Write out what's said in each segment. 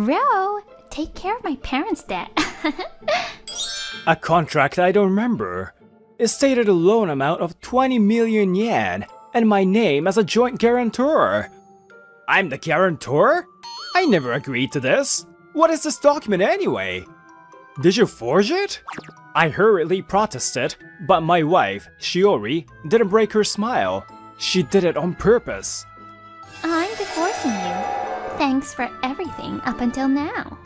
Ro, take care of my parents' debt. A contract I don't remember. It stated a loan amount of 20 million yen and my name as a joint guarantor. I'm the guarantor? I never agreed to this. What is this document anyway? Did you forge it? I hurriedly protested, but my wife, Shiori, didn't break her smile. She did it on purpose. I'm divorcing you. Thanks for everything up until now.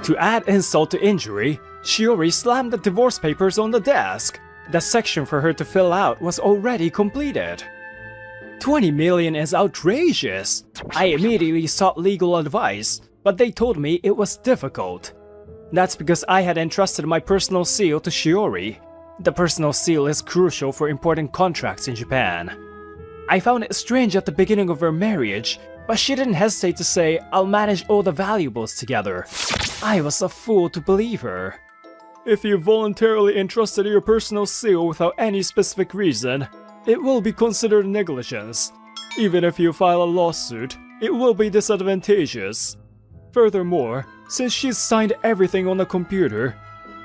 To add insult to injury, Shiori slammed the divorce papers on the desk. The section for her to fill out was already completed. 20 million is outrageous. I immediately sought legal advice, but they told me it was difficult. That's because I had entrusted my personal seal to Shiori. The personal seal is crucial for important contracts in Japan. I found it strange at the beginning of our marriage, but she didn't hesitate to say, "I'll manage all the valuables together." I was a fool to believe her. If you voluntarily entrusted your personal seal without any specific reason, it will be considered negligence. Even if you file a lawsuit, it will be disadvantageous. Furthermore, since she's signed everything on the computer,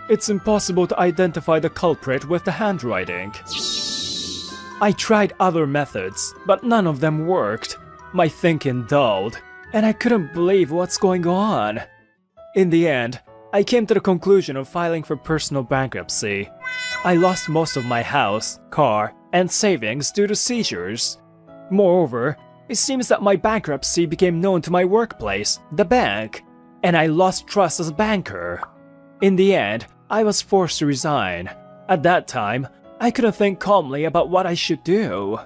it's impossible to identify the culprit with the handwriting. I tried other methods, but none of them worked. My thinking dulled, and I couldn't believe what's going on. In the end, I came to the conclusion of filing for personal bankruptcy. I lost most of my house, car, and savings due to seizures. Moreover, it seems that my bankruptcy became known to my workplace, the bank, and I lost trust as a banker. In the end, I was forced to resign. At that time, I couldn't think calmly about what I should do.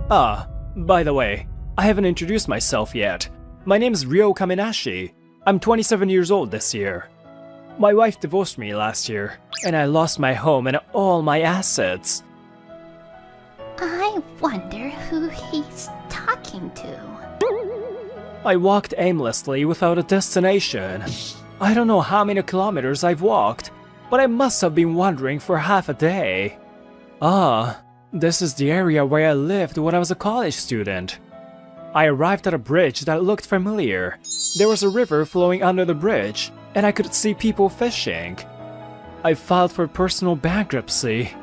Ah, by the way, I haven't introduced myself yet. My name is Ryo Kaminashi. I'm 27 years old this year. My wife divorced me last year, and I lost my home and all my assets. I wonder who he's talking to. I walked aimlessly without a destination. I don't know how many kilometers I've walked, but I must have been wandering for half a day. Ah, this is the area where I lived when I was a college student. I arrived at a bridge that looked familiar. There was a river flowing under the bridge, and I could see people fishing. I filed for personal bankruptcy.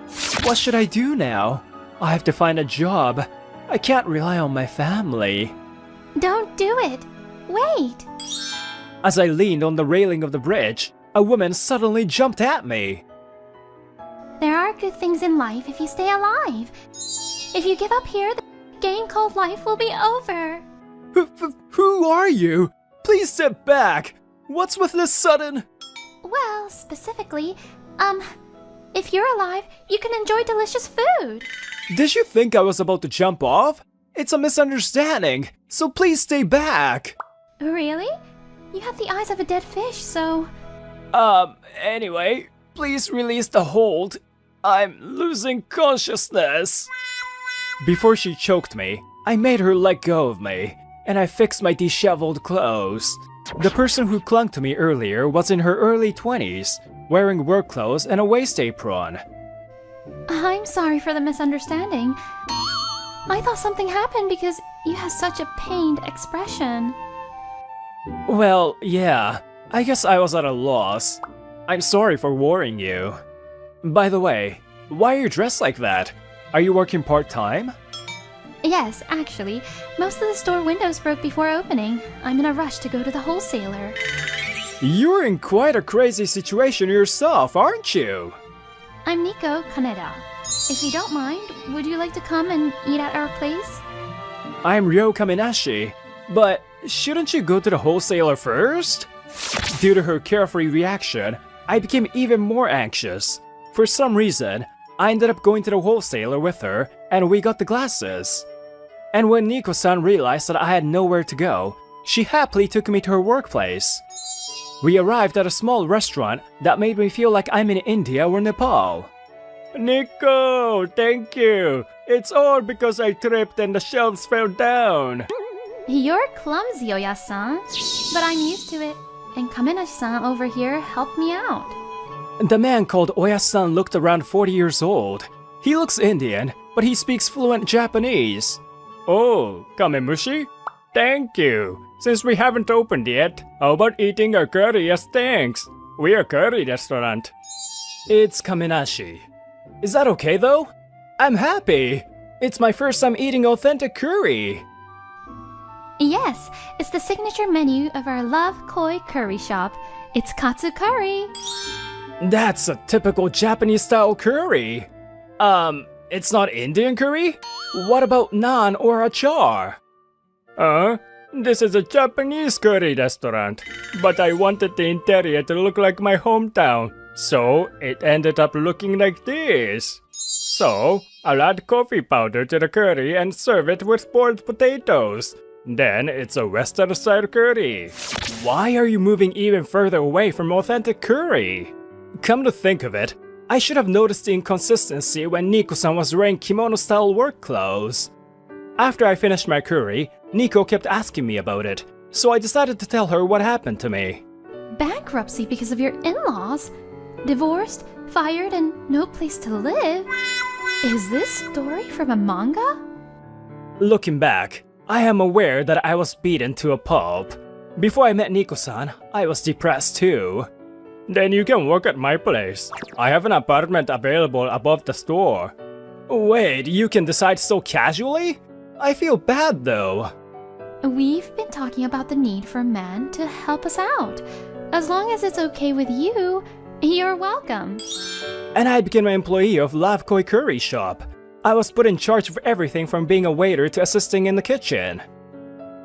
What should I do now? I have to find a job. I can't rely on my family. Don't do it. Wait. As I leaned on the railing of the bridge, a woman suddenly jumped at me. There are good things in life if you stay alive. If you give up here, the game called life will be over. Who are you? Please step back. What's with this sudden... Well, specifically, if you're alive, you can enjoy delicious food. Did you think I was about to jump off? It's a misunderstanding, so please stay back. Really? You have the eyes of a dead fish, so... Anyway, please release the hold. I'm losing consciousness. Before she choked me, I made her let go of me, and I fixed my disheveled clothes. The person who clung to me earlier was in her early 20s, wearing work clothes and a waist apron. I'm sorry for the misunderstanding. I thought something happened because you have such a pained expression. Well, yeah, I guess I was at a loss. I'm sorry for worrying you. By the way, why are you dressed like that? Are you working part-time? Yes, actually. Most of the store windows broke before opening. I'm in a rush to go to the wholesaler. You're in quite a crazy situation yourself, aren't you? I'm Nico Kaneda. If you don't mind, would you like to come and eat at our place? I'm Ryo Kaminashi, but shouldn't you go to the wholesaler first? Due to her carefree reaction, I became even more anxious. For some reason, I ended up going to the wholesaler with her, and we got the glasses. And when Nico-san realized that I had nowhere to go, she happily took me to her workplace. We arrived at a small restaurant that made me feel like I'm in India or Nepal. Nico, thank you. It's all because I tripped and the shelves fell down. You're clumsy, Oya-san, but I'm used to it. And Kamenashi-san over here helped me out. The man called Oya-san looked around 40 years old. He looks Indian, but he speaks fluent Japanese. Oh, Kamemushi? Thank you. Since we haven't opened yet, how about eating our curry as thanks? We're a curry restaurant. It's Kaminashi. Is that okay though? I'm happy. It's my first time eating authentic curry. Yes, it's the signature menu of our Love Koi curry shop. It's katsu curry. That's a typical Japanese style curry. It's not Indian curry? What about naan or achar? This is a Japanese curry restaurant, but I wanted the interior to look like my hometown, so it ended up looking like this. So, I'll add coffee powder to the curry and serve it with boiled potatoes. Then it's a Western style curry. Why are you moving even further away from authentic curry? Come to think of it, I should have noticed the inconsistency when Nico-san was wearing kimono-style work clothes. After I finished my curry, Nico kept asking me about it, so I decided to tell her what happened to me. Bankruptcy because of your in-laws? Divorced, fired, and no place to live? Is this story from a manga? Looking back, I am aware that I was beaten to a pulp. Before I met Nico-san, I was depressed too. Then you can work at my place. I have an apartment available above the store. Wait, you can decide so casually? I feel bad though. We've been talking about the need for a man to help us out. As long as it's okay with you, you're welcome. And I became an employee of Love Koi Curry Shop. I was put in charge of everything from being a waiter to assisting in the kitchen.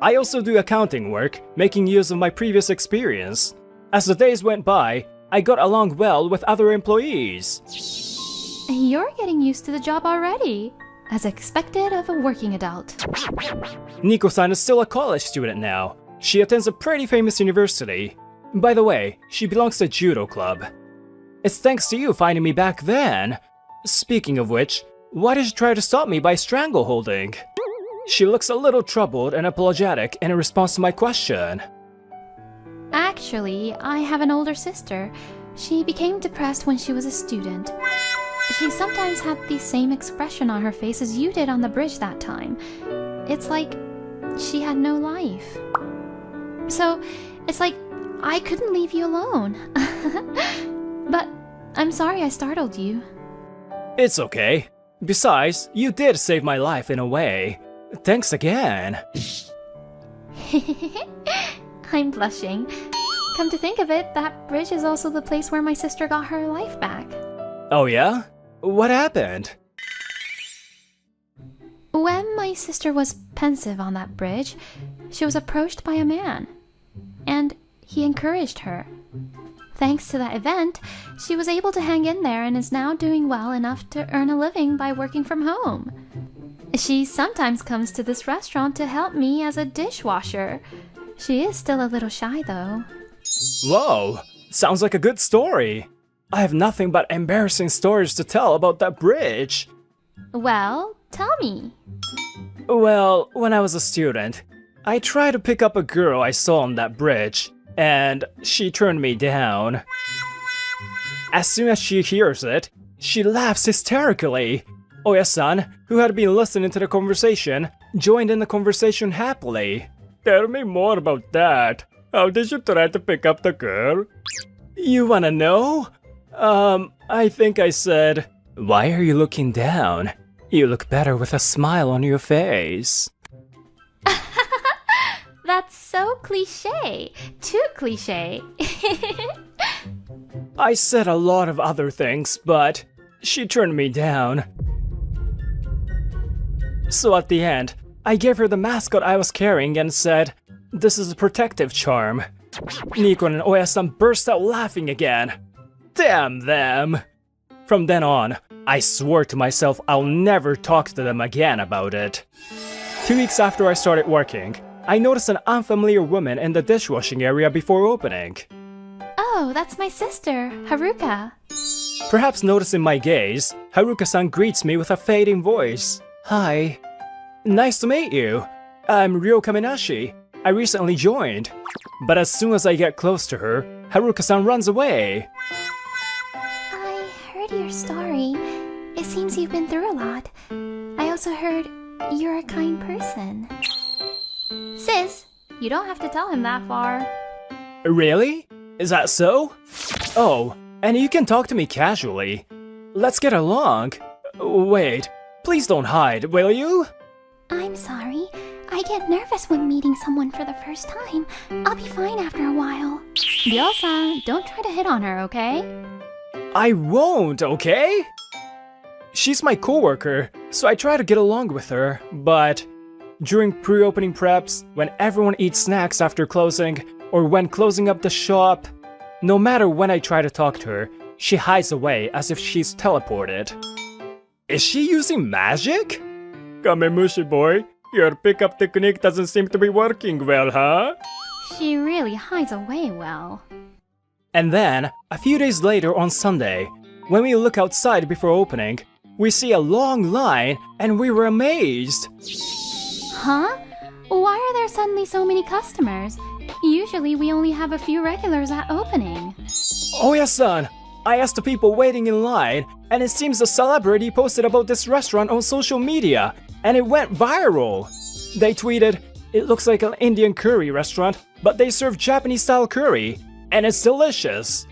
I also do accounting work, making use of my previous experience. As the days went by, I got along well with other employees. You're getting used to the job already, as expected of a working adult. Nico-san is still a college student now. She attends a pretty famous university. By the way, she belongs to a judo club. It's thanks to you finding me back then. Speaking of which, why did you try to stop me by strangleholding? She looks a little troubled and apologetic in response to my question. Actually, I have an older sister. She became depressed when she was a student. She sometimes had the same expression on her face as you did on the bridge that time. It's like she had no life. So, it's like I couldn't leave you alone. But I'm sorry I startled you. It's okay. Besides, you did save my life in a way. Thanks again. I'm blushing. Come to think of it, that bridge is also the place where my sister got her life back. Oh yeah? What happened? When my sister was pensive on that bridge, she was approached by a man. And he encouraged her. Thanks to that event, she was able to hang in there and is now doing well enough to earn a living by working from home. She sometimes comes to this restaurant to help me as a dishwasher. She is still a little shy though. Whoa, sounds like a good story. I have nothing but embarrassing stories to tell about that bridge. Well, tell me. Well, when I was a student, I tried to pick up a girl I saw on that bridge, and she turned me down. As soon as she hears it, she laughs hysterically. Oya-san, who had been listening to the conversation, joined in the conversation happily. Tell me more about that. How did you try to pick up the girl? You wanna know? I think I said, "Why are you looking down? You look better with a smile on your face." That's so cliche. Too cliche. I said a lot of other things, but she turned me down. So at the end, I gave her the mascot I was carrying and said, "This is a protective charm." Nico and Oya-san burst out laughing again. Damn them! From then on, I swore to myself I'll never talk to them again about it. 2 weeks after I started working, I noticed an unfamiliar woman in the dishwashing area before opening. Oh, that's my sister, Haruka. Perhaps noticing my gaze, Haruka-san greets me with a fading voice. Hi. Nice to meet you. I'm Ryo Kaminashi. I recently joined. But as soon as I get close to her, Haruka-san runs away. I heard your story. It seems you've been through a lot. I also heard you're a kind person. Sis, you don't have to tell him that far. Really? Is that so? Oh, and you can talk to me casually. Let's get along. Wait, please don't hide, will you? I'm sorry. I get nervous when meeting someone for the first time. I'll be fine after a while. Ryo-san, don't try to hit on her, okay? I won't, okay? She's my coworker, so I try to get along with her, but during pre-opening preps, when everyone eats snacks after closing, or when closing up the shop, no matter when I try to talk to her, she hides away as if she's teleported. Is she using magic? Kamemushi boy, your pickup technique doesn't seem to be working well, huh? She really hides away well. And then, a few days later on Sunday, when we look outside before opening, we see a long line and we were amazed. Huh? Why are there suddenly so many customers? Usually we only have a few regulars at opening. Oh yes, son. I asked the people waiting in line, and it seems a celebrity posted about this restaurant on social media, and it went viral. They tweeted, "It looks like an Indian curry restaurant, but they serve Japanese-style curry, and it's delicious."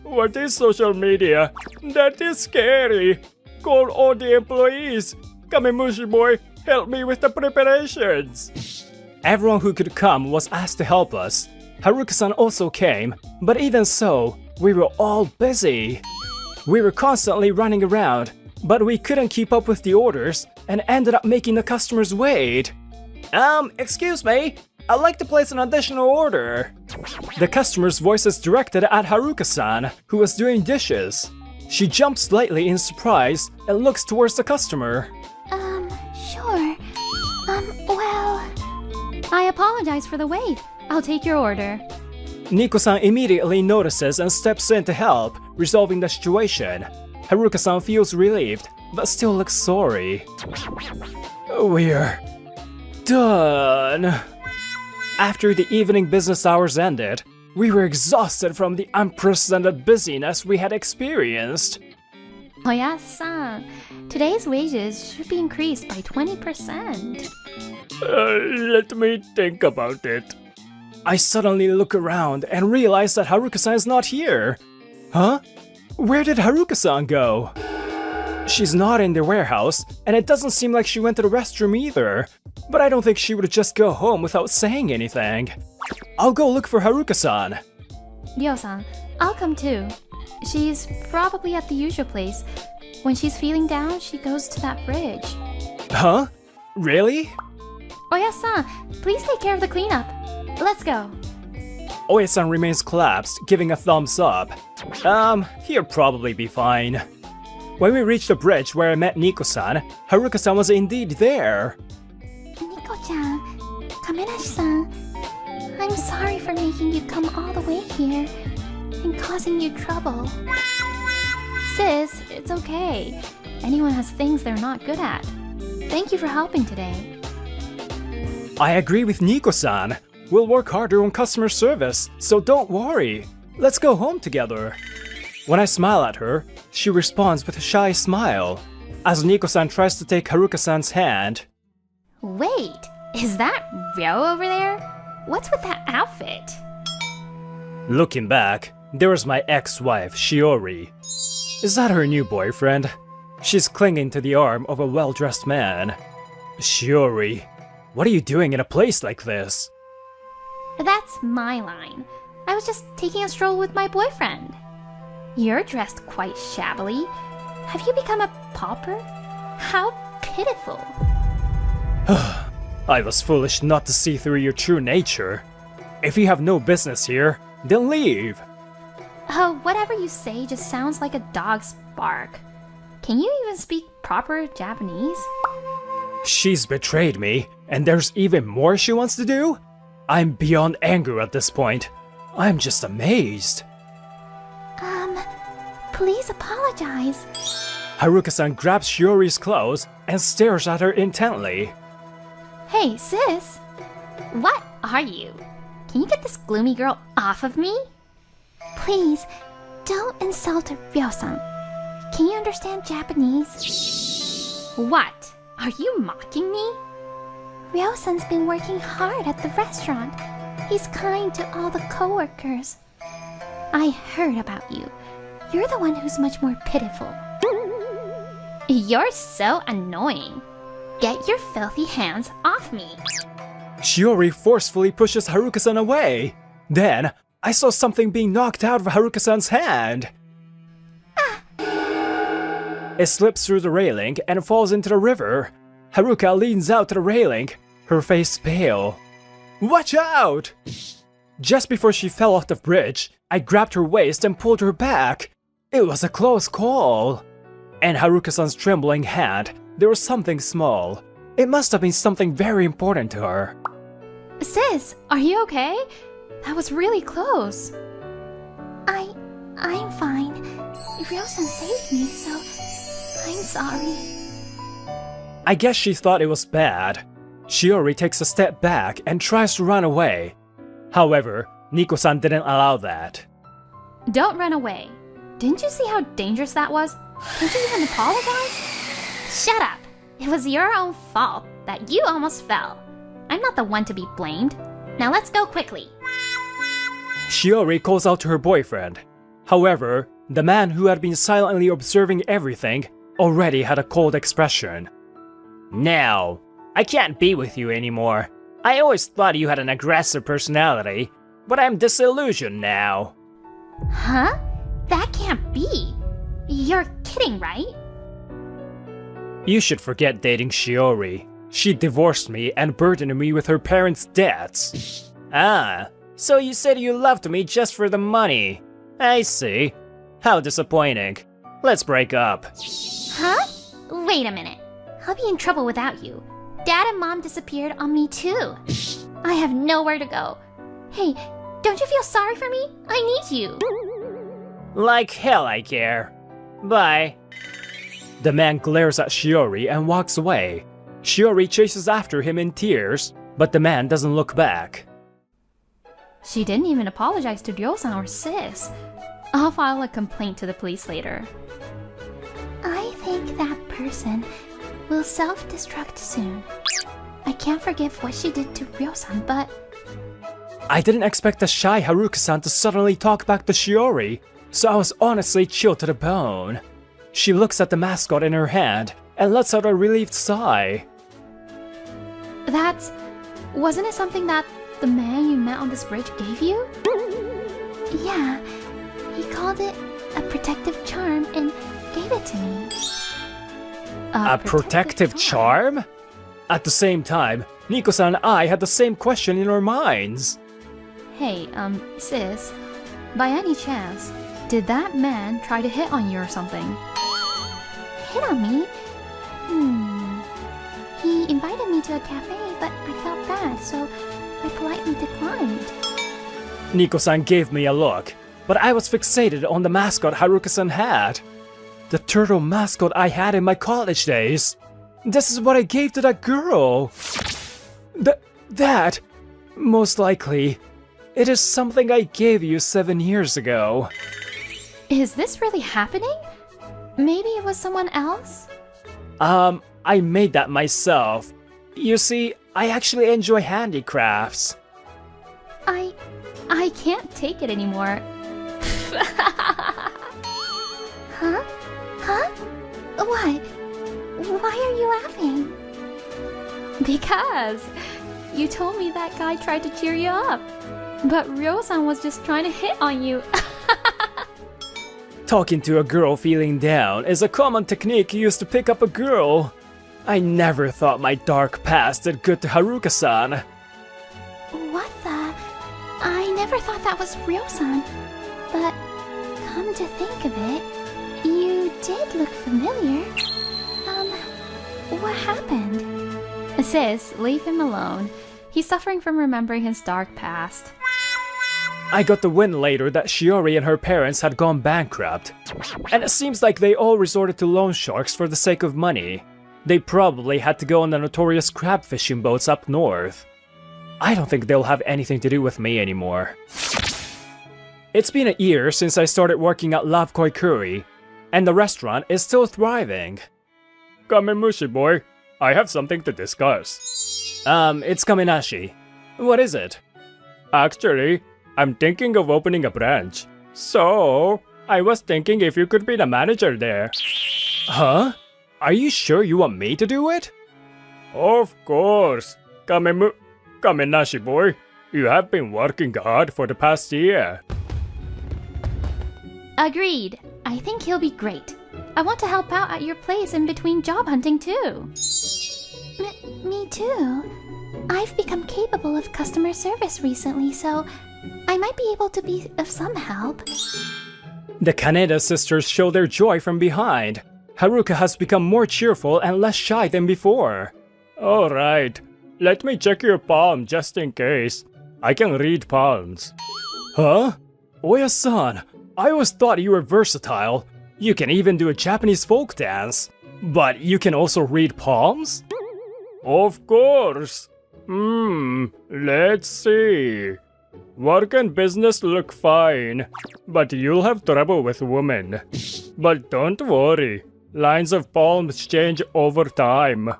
What is social media? That is scary. Call all the employees. Kamemushi boy, help me with the preparations. Everyone who could come was asked to help us. Haruka-san also came, but even so, we were all busy. We were constantly running around, but we couldn't keep up with the orders and ended up making the customers wait. Excuse me, I'd like to place an additional order. The customer's voice is directed at Haruka-san, who was doing dishes. She jumps slightly in surprise and looks towards the customer. Sure. Well... I apologize for the wait. I'll take your order. Nico-san immediately notices and steps in to help, resolving the situation. Haruka-san feels relieved, but still looks sorry. We're done. After the evening business hours ended, we were exhausted from the unprecedented busyness we had experienced. Oya-san, today's wages should be increased by 20%. Let me think about it. I suddenly look around and realize that Haruka-san is not here. Huh? Where did Haruka-san go? She's not in the warehouse, and it doesn't seem like she went to the restroom either. But I don't think she would just go home without saying anything. I'll go look for Haruka-san. Ryo-san, I'll come too. She's probably at the usual place. When she's feeling down, she goes to that bridge. Huh? Really? Oya-san, please take care of the cleanup. Let's go. Oya-san remains collapsed, giving a thumbs up. He'll probably be fine. When we reached the bridge where I met Nico-san, Haruka-san was indeed there. Nico-chan, Kamenashi-san, I'm sorry for making you come all the way here and causing you trouble. Sis, it's okay. Anyone has things they're not good at. Thank you for helping today. I agree with Nico-san. We'll work harder on customer service, so don't worry. Let's go home together. When I smile at her, she responds with a shy smile, as Nico-san tries to take Haruka-san's hand. Wait, is that Ryo over there? What's with that outfit? Looking back, there was my ex-wife, Shiori. Is that her new boyfriend? She's clinging to the arm of a well-dressed man. Shiori, what are you doing in a place like this? That's my line. I was just taking a stroll with my boyfriend. You're dressed quite shabbily. Have you become a pauper? How pitiful. I was foolish not to see through your true nature. If you have no business here, then leave. Oh, whatever you say just sounds like a dog's bark. Can you even speak proper Japanese? She's betrayed me, and there's even more she wants to do? I'm beyond anger at this point. I'm just amazed. Please apologize. Haruka-san grabs Shiori's clothes and stares at her intently. Hey, sis. What are you? Can you get this gloomy girl off of me? Please, don't insult Ryo-san. Can you understand Japanese? What? Are you mocking me? Ryosan's been working hard at the restaurant. He's kind to all the coworkers. I heard about you. You're the one who's much more pitiful. You're so annoying. Get your filthy hands off me. Shiori forcefully pushes Haruka-san away. Then, I saw something being knocked out of Haruka-san's hand. It slips through the railing and falls into the river. Haruka leans out to the railing, her face pale. Watch out! Just before she fell off the bridge, I grabbed her waist and pulled her back. It was a close call. In Haruka-san's trembling hand, there was something small. It must have been something very important to her. Sis, are you okay? That was really close. I'm fine. Ryosan saved me, so I'm sorry. I guess she thought it was bad. Shiori takes a step back and tries to run away. However, Nico-san didn't allow that. Don't run away. Didn't you see how dangerous that was? Can't you even apologize? Shut up. It was your own fault that you almost fell. I'm not the one to be blamed. Now let's go quickly. Shiori calls out to her boyfriend. However, the man who had been silently observing everything already had a cold expression. Now, I can't be with you anymore. I always thought you had an aggressive personality, but I'm disillusioned now. Huh? That can't be. You're kidding, right? You should forget dating Shiori. She divorced me and burdened me with her parents' debts. Ah, so you said you loved me just for the money. I see. How disappointing. Let's break up. Huh? Wait a minute. I'll be in trouble without you. Dad and Mom disappeared on me too. I have nowhere to go. Hey, don't you feel sorry for me? I need you. Like hell I care. Bye. The man glares at Shiori and walks away. Shiori chases after him in tears, but the man doesn't look back. She didn't even apologize to Ryosan or Sis. I'll file a complaint to the police later. I think that person will self-destruct soon. I can't forgive what she did to Ryosan, but... I didn't expect the shy Haruka-san to suddenly talk back to Shiori, so I was honestly chilled to the bone. She looks at the mascot in her hand and lets out a relieved sigh. Wasn't it something that the man you met on this bridge gave you? Yeah, he called it a protective charm and gave it to me. A protective charm? At the same time, Nico-san and I had the same question in our minds. Hey, sis, by any chance, did that man try to hit on you or something? Hit on me? He invited me to a cafe, but I felt bad, so I politely declined. Nico-san gave me a look, but I was fixated on the mascot Haruka-san had. The turtle mascot I had in my college days. This is what I gave to that girl. That, most likely, it is something I gave you 7 years ago. Is this really happening? Maybe it was someone else? I made that myself. You see, I actually enjoy handicrafts. I can't take it anymore. Huh? Huh? What? Why are you laughing? Because you told me that guy tried to cheer you up, but Ryo-san was just trying to hit on you. Talking to a girl feeling down is a common technique used to pick up a girl. I never thought my dark past did good to Haruka-san. What the? I never thought that was Ryo-san. But come to think of it, you did look familiar. What happened? Sis, leave him alone. He's suffering from remembering his dark past. I got the wind later that Shiori and her parents had gone bankrupt. And it seems like they all resorted to loan sharks for the sake of money. They probably had to go on the notorious crab fishing boats up north. I don't think they'll have anything to do with me anymore. It's been a year since I started working at Love Koi Curry, and the restaurant is still thriving. Come in, Mushi boy. I have something to discuss. It's Kaminashi. What is it? Actually, I'm thinking of opening a branch. So, I was thinking if you could be the manager there. Huh? Are you sure you want me to do it? Of course. Kaminashi boy, you have been working hard for the past year. Agreed. I think he'll be great. I want to help out at your place in between job hunting too. Me too. I've become capable of customer service recently, so I might be able to be of some help. The Kaneda sisters show their joy from behind. Haruka has become more cheerful and less shy than before. Alright, let me check your palm just in case. I can read palms. Huh? Oya-san, I always thought you were versatile. You can even do a Japanese folk dance. But you can also read palms? Of course. Let's see. Work and business look fine, but you'll have trouble with women. But don't worry, lines of palms change over time.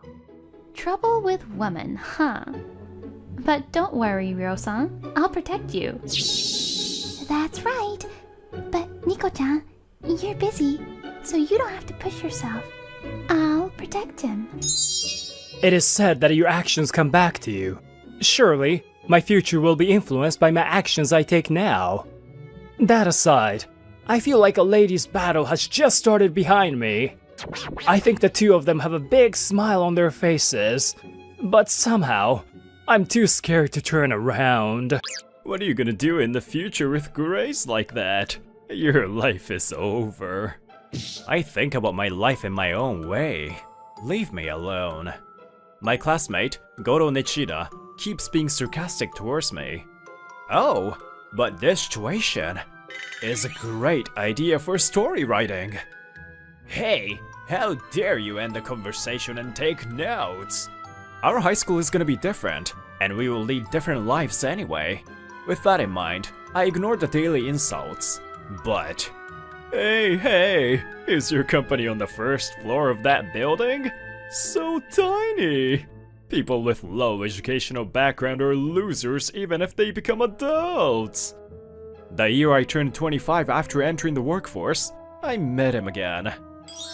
Trouble with women, huh? But don't worry, Ryo-san. I'll protect you. That's right. But Nico-chan, you're busy, so you don't have to push yourself. I'll protect him. It is said that your actions come back to you. Surely, my future will be influenced by my actions I take now. That aside, I feel like a ladies' battle has just started behind me. I think the two of them have a big smile on their faces, but somehow, I'm too scared to turn around. What are you gonna do in the future with grace like that? Your life is over. I think about my life in my own way. Leave me alone. My classmate, Goro Nichida, keeps being sarcastic towards me. Oh, but this situation is a great idea for story writing. Hey, how dare you end the conversation and take notes? Our high school is gonna be different, and we will lead different lives anyway. With that in mind, I ignored the daily insults. But, hey, is your company on the first floor of that building? So tiny! People with low educational background are losers even if they become adults. The year I turned 25 after entering the workforce, I met him again.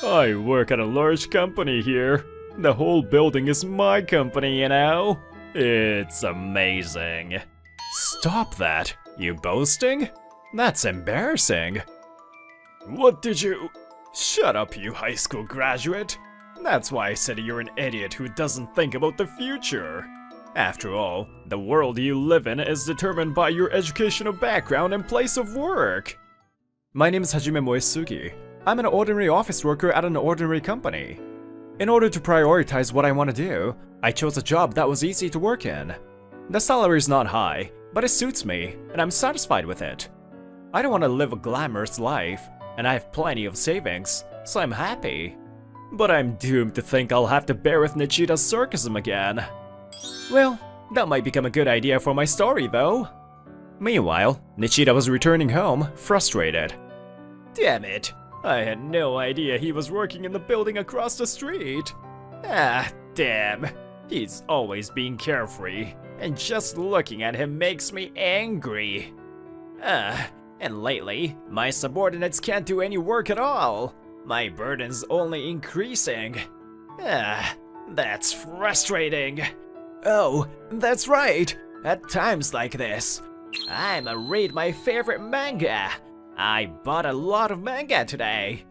I work at a large company here. The whole building is my company, you know? It's amazing. Stop that, you boasting? That's embarrassing. What did you... Shut up, you high school graduate. That's why I said you're an idiot who doesn't think about the future. After all, the world you live in is determined by your educational background and place of work. My name is Hajime Moesugi. I'm an ordinary office worker at an ordinary company. In order to prioritize what I want to do, I chose a job that was easy to work in. The salary is not high, but it suits me, and I'm satisfied with it. I don't want to live a glamorous life, and I have plenty of savings, so I'm happy. But I'm doomed to think I'll have to bear with Nichida's sarcasm again. Well, that might become a good idea for my story, though. Meanwhile, Nichida was returning home, frustrated. Damn it, I had no idea he was working in the building across the street. Ah, damn. He's always being carefree, and just looking at him makes me angry. And lately, my subordinates can't do any work at all. My burden's only increasing. That's frustrating. Oh, that's right. At times like this, I'ma read my favorite manga. I bought a lot of manga today.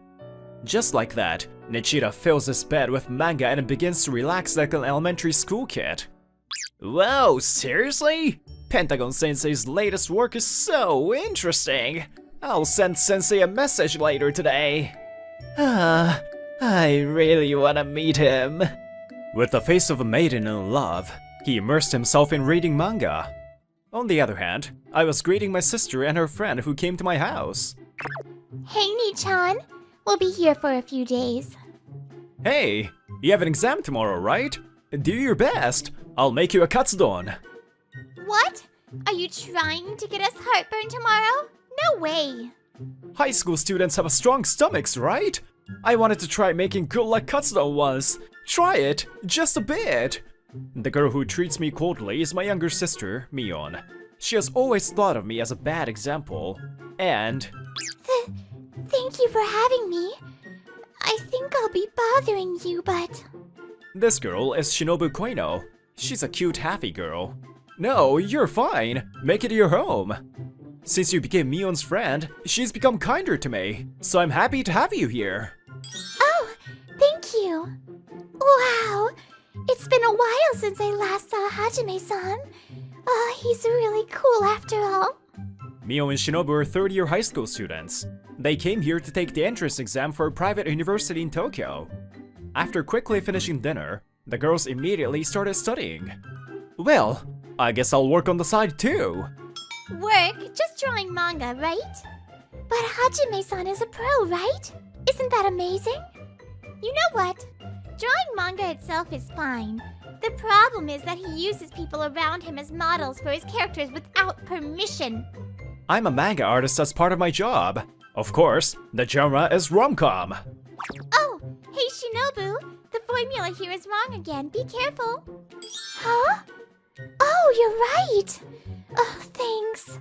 Just like that, Nichida fills his bed with manga and begins to relax like an elementary school kid. Whoa, seriously? Pentagon Sensei's latest work is so interesting. I'll send Sensei a message later today. I really wanna meet him. With the face of a maiden in love, he immersed himself in reading manga. On the other hand, I was greeting my sister and her friend who came to my house. Hey, Ni-chan. We'll be here for a few days. Hey, you have an exam tomorrow, right? Do your best. I'll make you a katsudon. What? Are you trying to get us heartburn tomorrow? No way. High school students have strong stomachs, right? I wanted to try making good like katsudon once. Try it, just a bit. The girl who treats me coldly is my younger sister, Mion. She has always thought of me as a bad example, and... Thank you for having me. I think I'll be bothering you, but... This girl is Shinobu Koino. She's a cute happy girl. No, you're fine. Make it your home. Since you became Mion's friend, she's become kinder to me, so I'm happy to have you here. Oh, thank you. Wow, it's been a while since I last saw Hajime-san. Oh, he's really cool after all. Mio and Shinobu are third-year high school students. They came here to take the entrance exam for a private university in Tokyo. After quickly finishing dinner, the girls immediately started studying. Well, I guess I'll work on the side too. Work? Just drawing manga, right? But Hajime-san is a pro, right? Isn't that amazing? You know what? Drawing manga itself is fine. The problem is that he uses people around him as models for his characters without permission. I'm a manga artist as part of my job. Of course, the genre is RomCom. Oh, hey Shinobu, the formula here is wrong again. Be careful. Huh? Oh, you're right. Oh, thanks.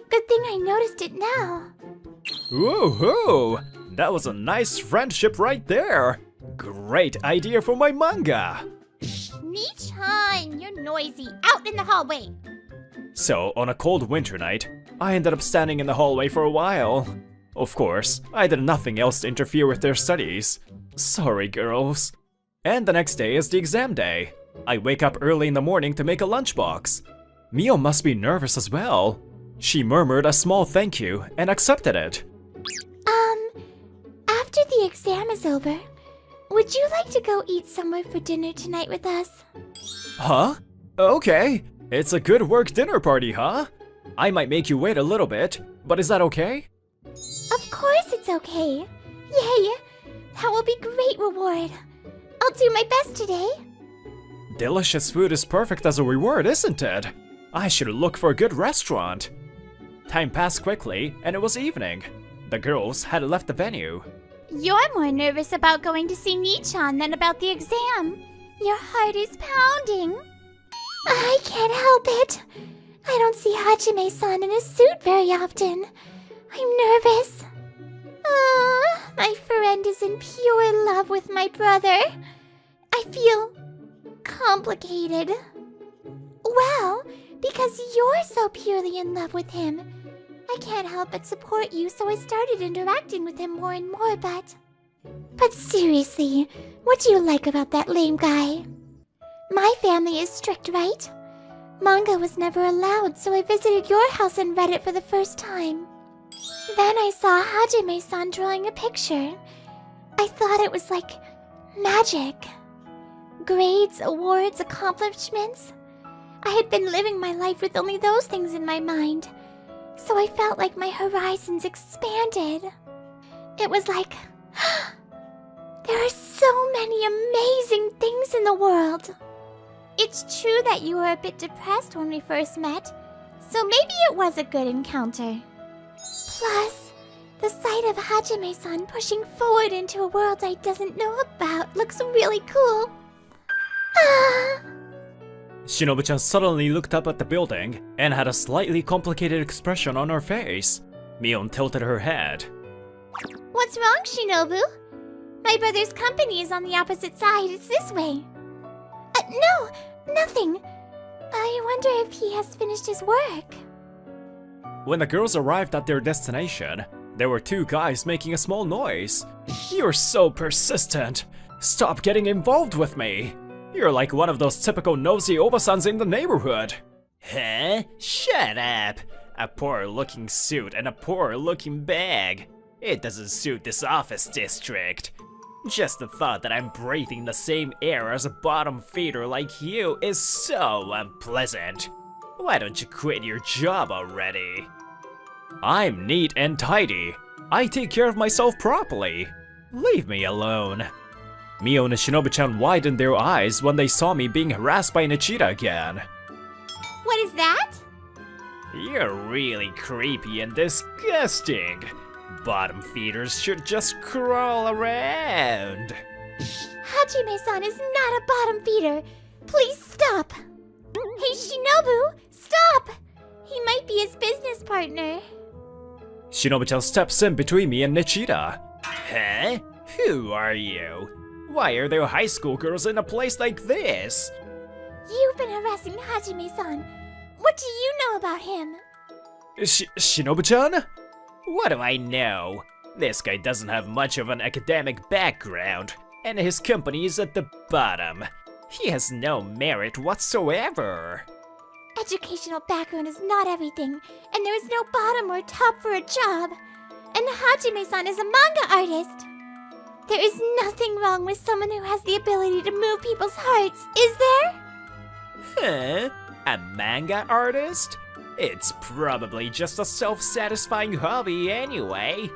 Good thing I noticed it now. Woohoo! That was a nice friendship right there. Great idea for my manga. Ni-chan, you're noisy. Out in the hallway. So, on a cold winter night, I ended up standing in the hallway for a while. Of course, I did nothing else to interfere with their studies. Sorry, girls. And the next day is the exam day. I wake up early in the morning to make a lunchbox. Mio must be nervous as well. She murmured a small thank you and accepted it. After the exam is over, would you like to go eat somewhere for dinner tonight with us? Huh? Okay. It's a good work dinner party, huh? I might make you wait a little bit, but is that okay? Of course it's okay. Yay! That will be great reward. I'll do my best today. Delicious food is perfect as a reward, isn't it? I should look for a good restaurant. Time passed quickly, and it was evening. The girls had left the venue. You're more nervous about going to see Ni-chan than about the exam. Your heart is pounding. I can't help it. I don't see Hajime-san in a suit very often. I'm nervous. My friend is in pure love with my brother. I feel complicated. Well, because you're so purely in love with him, I can't help but support you, so I started interacting with him more and more, but seriously, what do you like about that lame guy? My family is strict, right? Manga was never allowed, so I visited your house and read it for the first time. Then I saw Hajime-san drawing a picture. I thought it was like magic. Grades, awards, accomplishments. I had been living my life with only those things in my mind, so I felt like my horizons expanded. It was like, there are so many amazing things in the world. It's true that you were a bit depressed when we first met, so maybe it was a good encounter. Plus, the sight of Hajime-san pushing forward into a world I doesn't know about looks really cool. Shinobu-chan suddenly looked up at the building and had a slightly complicated expression on her face. Mion tilted her head. What's wrong, Shinobu? My brother's company is on the opposite side. It's this way. No, nothing. I wonder if he has finished his work. When the girls arrived at their destination, there were two guys making a small noise. You're so persistent. Stop getting involved with me. You're like one of those typical nosy obasans in the neighborhood. Huh? Shut up. A poor-looking suit and a poor-looking bag. It doesn't suit this office district. Just the thought that I'm breathing the same air as a bottom feeder like you is so unpleasant. Why don't you quit your job already? I'm neat and tidy. I take care of myself properly. Leave me alone. Mio and Shinobu-chan widened their eyes when they saw me being harassed by Nichida again. What is that? You're really creepy and disgusting. Bottom feeders should just crawl around. Hajime-san is not a bottom feeder. Please stop! Hey, Shinobu, stop! He might be his business partner. Shinobu-chan steps in between me and Nichida. Huh? Who are you? Why are there high school girls in a place like this? You've been harassing Hajime-san. What do you know about him? Shinobu-chan? What do I know? This guy doesn't have much of an academic background, and his company is at the bottom. He has no merit whatsoever. Educational background is not everything, and there is no bottom or top for a job. And Hajime-san is a manga artist. There is nothing wrong with someone who has the ability to move people's hearts, is there? Huh? A manga artist? It's probably just a self-satisfying hobby anyway.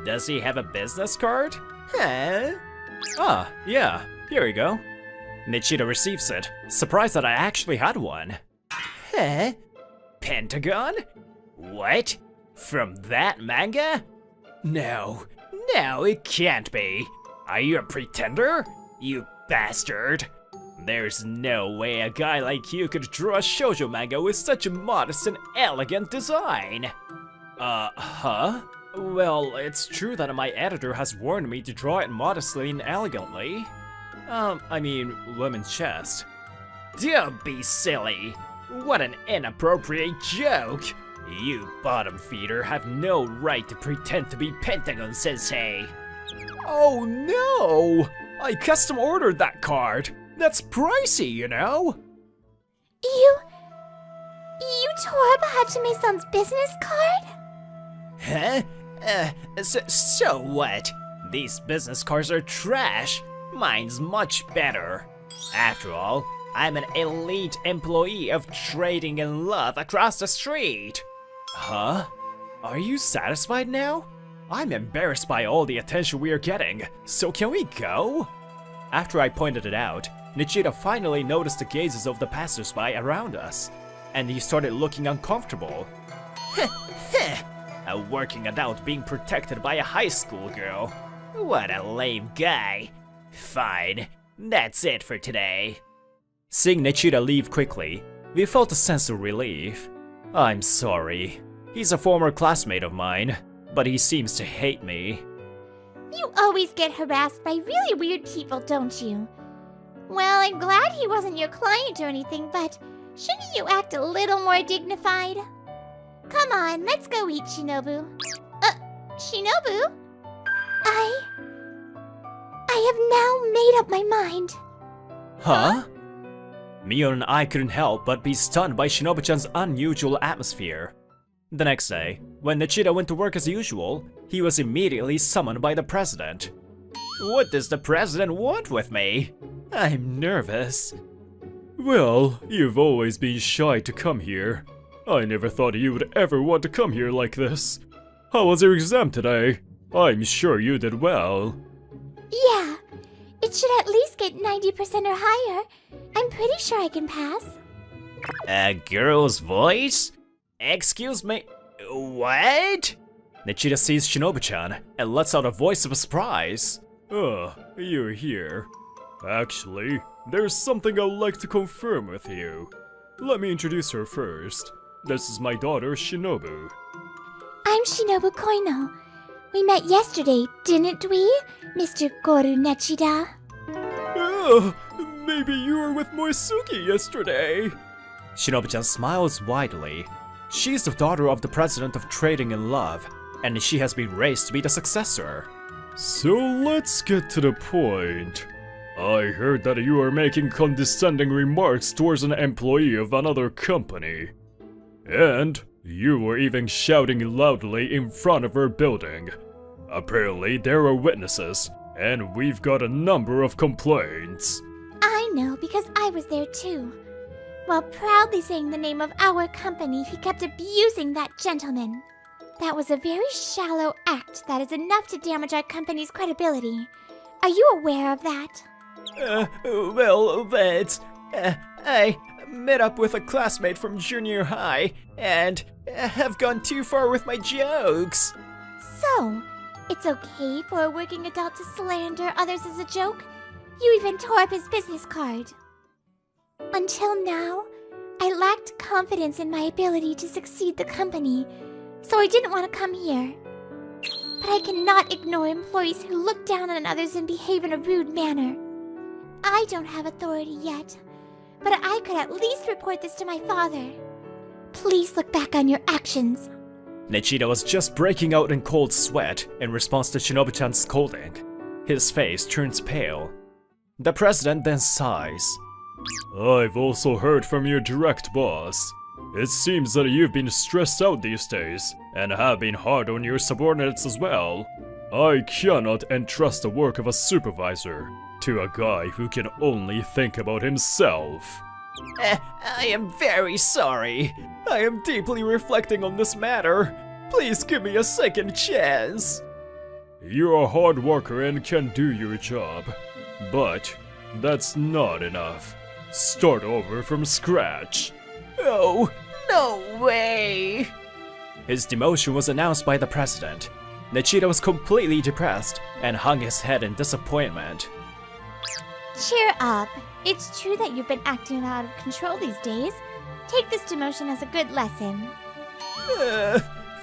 Does he have a business card? Huh? Ah, yeah, here we go. Nichida receives it, surprised that I actually had one. Huh? Pentagon? What? From that manga? No, it can't be. Are you a pretender? You bastard. There's no way a guy like you could draw a shoujo manga with such a modest and elegant design. Huh? Well, it's true that my editor has warned me to draw it modestly and elegantly. I mean, women's chest. Don't be silly. What an inappropriate joke. You bottom feeder have no right to pretend to be Pentagon Sensei. Oh no! I custom ordered that card. That's pricey, you know? You tore up Hajime-san's business card? Huh? So what? These business cards are trash. Mine's much better. After all, I'm an elite employee of Trading in Love across the street. Huh? Are you satisfied now? I'm embarrassed by all the attention we are getting, so can we go? After I pointed it out, Nichida finally noticed the gazes of the passersby around us, and he started looking uncomfortable. A working adult being protected by a high school girl. What a lame guy. Fine, that's it for today. Seeing Nichida leave quickly, we felt a sense of relief. I'm sorry. He's a former classmate of mine, but he seems to hate me. You always get harassed by really weird people, don't you? Well, I'm glad he wasn't your client or anything, but shouldn't you act a little more dignified? Come on, let's go eat, Shinobu. Shinobu? I have now made up my mind. Huh? Mio and I couldn't help but be stunned by Shinobu-chan's unusual atmosphere. The next day, when Nichida went to work as usual, he was immediately summoned by the president. What does the president want with me? I'm nervous. Well, you've always been shy to come here. I never thought you would ever want to come here like this. How was your exam today? I'm sure you did well. Yeah, it should at least get 90% or higher. I'm pretty sure I can pass. A girl's voice? Excuse me, what? Nichida sees Shinobu-chan and lets out a voice of surprise. You're here. Actually, there's something I'd like to confirm with you. Let me introduce her first. This is my daughter, Shinobu. I'm Shinobu Koino. We met yesterday, didn't we, Mr. Goru Nichida? Maybe you were with Moisuke yesterday. Shinobu-chan smiles widely. She's the daughter of the president of Trading in Love, and she has been raised to be the successor. So let's get to the point. I heard that you are making condescending remarks towards an employee of another company. And you were even shouting loudly in front of her building. Apparently there are witnesses, and we've got a number of complaints. I know, because I was there too. While proudly saying the name of our company, he kept abusing that gentleman. That was a very shallow act that is enough to damage our company's credibility. Are you aware of that? I met up with a classmate from junior high, and have gone too far with my jokes. So, it's okay for a working adult to slander others as a joke? You even tore up his business card. Until now, I lacked confidence in my ability to succeed the company, so I didn't want to come here. But I cannot ignore employees who look down on others and behave in a rude manner. I don't have authority yet, but I could at least report this to my father. Please look back on your actions. Nichida was just breaking out in cold sweat in response to Shinobu-chan's scolding. His face turns pale. The president then sighs. I've also heard from your direct boss. It seems that you've been stressed out these days, and have been hard on your subordinates as well. I cannot entrust the work of a supervisor to a guy who can only think about himself. I am very sorry. I am deeply reflecting on this matter. Please give me a second chance. You're a hard worker and can do your job, but that's not enough. Start over from scratch. Oh, no way! His demotion was announced by the president. Nichida was completely depressed and hung his head in disappointment. Cheer up. It's true that you've been acting out of control these days. Take this demotion as a good lesson.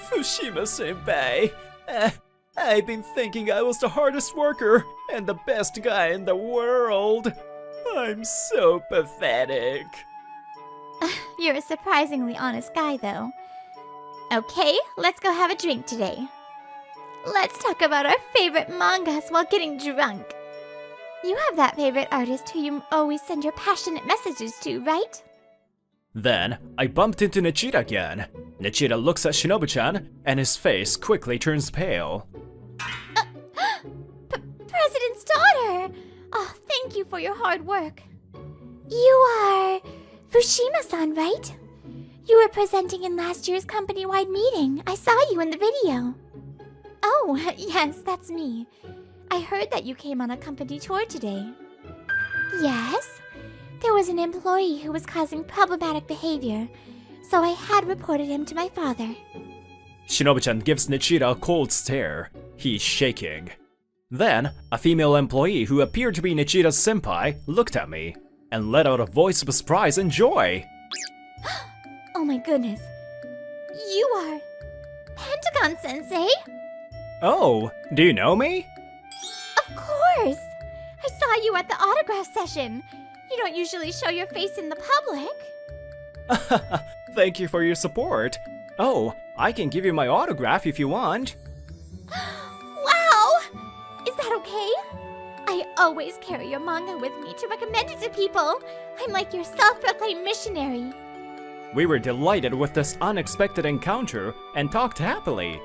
Fushima-senpai, I've been thinking I was the hardest worker and the best guy in the world. I'm so pathetic. You're a surprisingly honest guy, though. Okay, let's go have a drink today. Let's talk about our favorite mangas while getting drunk. You have that favorite artist who you always send your passionate messages to, right? Then, I bumped into Nichida again. Nichida looks at Shinobu-chan, and his face quickly turns pale. President's daughter! Oh, thank you for your hard work. You are Fushima-san, right? You were presenting in last year's company-wide meeting. I saw you in the video. Oh, yes, that's me. I heard that you came on a company tour today. Yes? There was an employee who was causing problematic behavior, so I had reported him to my father. Shinobu-chan gives Nichida a cold stare. He's shaking. Then, a female employee who appeared to be Nichida's senpai looked at me and let out a voice of surprise and joy. Oh my goodness. You are Pentagon-sensei? Oh, do you know me? Of course! I saw you at the autograph session. You don't usually show your face in the public. Thank you for your support. Oh, I can give you my autograph if you want. Wow! Is that okay? I always carry your manga with me to recommend it to people. I'm like your self-proclaimed missionary. We were delighted with this unexpected encounter and talked happily.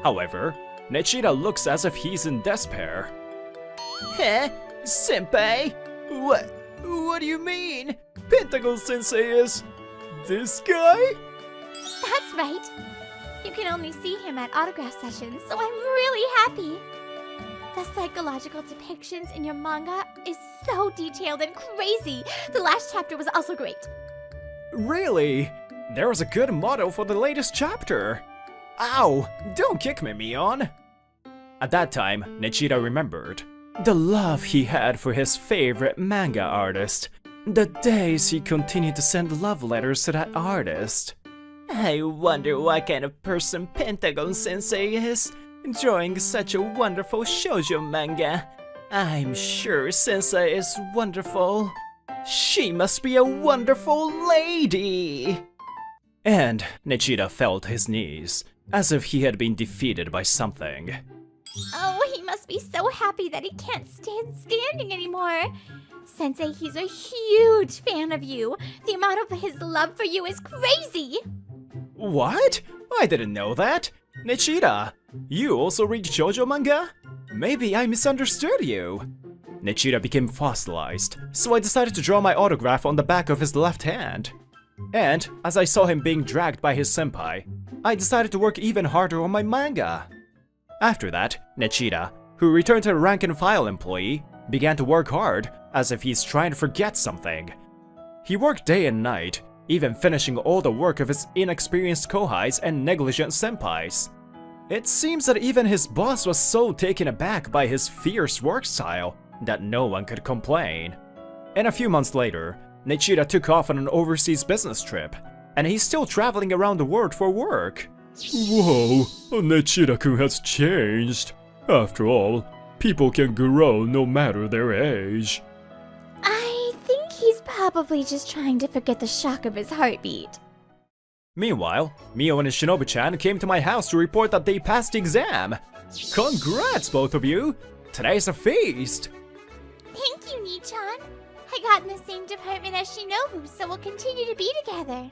However, Nichida looks as if he's in despair. Huh? Senpai? What do you mean? Pentagon-sensei is this guy? That's right. You can only see him at autograph sessions, so I'm really happy. The psychological depictions in your manga is so detailed and crazy. The last chapter was also great. Really? There was a good motto for the latest chapter. Ow! Don't kick me, Mion! At that time, Nichida remembered the love he had for his favorite manga artist. The days he continued to send love letters to that artist. I wonder what kind of person Pentagon-sensei is, drawing such a wonderful shoujo manga. I'm sure Sensei is wonderful. She must be a wonderful lady! And Nichida fell to his knees, as if he had been defeated by something. Oh, he must be so happy that he can't stand standing anymore. Sensei, he's a huge fan of you. The amount of his love for you is crazy. What? I didn't know that. Nichida, you also read shoujo manga? Maybe I misunderstood you. Nichida became fossilized, so I decided to draw my autograph on the back of his left hand. And as I saw him being dragged by his senpai, I decided to work even harder on my manga. After that, Nichida, who returned to a rank-and-file employee, began to work hard, as if he's trying to forget something. He worked day and night, even finishing all the work of his inexperienced kohais and negligent senpais. It seems that even his boss was so taken aback by his fierce work style that no one could complain. And a few months later, Nichira took off on an overseas business trip, and he's still traveling around the world for work. Whoa, Nichira-kun has changed. After all, people can grow no matter their age. I think he's probably just trying to forget the shock of his heartbeat. Meanwhile, Mio and Shinobu-chan came to my house to report that they passed the exam. Congrats, both of you! Today's a feast! Thank you, Nii-chan. I got in the same department as Shinobu, so we'll continue to be together.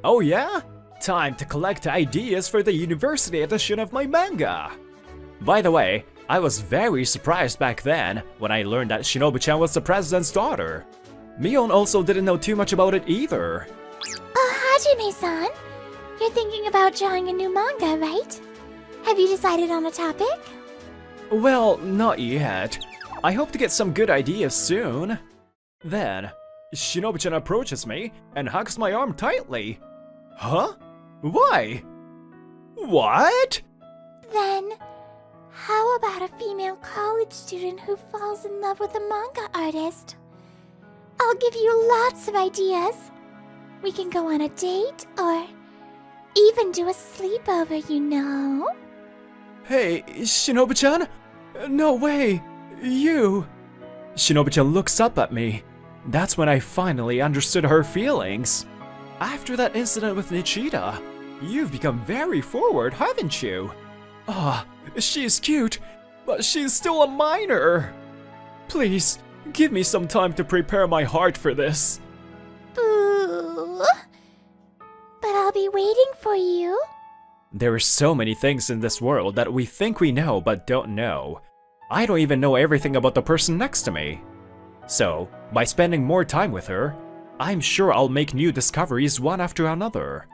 Oh yeah? Time to collect ideas for the university edition of my manga! By the way, I was very surprised back then when I learned that Shinobu-chan was the president's daughter. Mion also didn't know too much about it either. Oh, Hajime-san, you're thinking about drawing a new manga, right? Have you decided on a topic? Well, not yet. I hope to get some good ideas soon. Then, Shinobu-chan approaches me and hugs my arm tightly. Huh? Why? What? Then, how about a female college student who falls in love with a manga artist? I'll give you lots of ideas. We can go on a date or even do a sleepover, you know. Hey, Shinobu-chan? No way! You! Shinobu-chan looks up at me. That's when I finally understood her feelings. After that incident with Nichira, you've become very forward, haven't you? Ah, she's cute, but she's still a minor. Please, give me some time to prepare my heart for this. Boo! But I'll be waiting for you. There are so many things in this world that we think we know but don't know. I don't even know everything about the person next to me. So, by spending more time with her, I'm sure I'll make new discoveries one after another.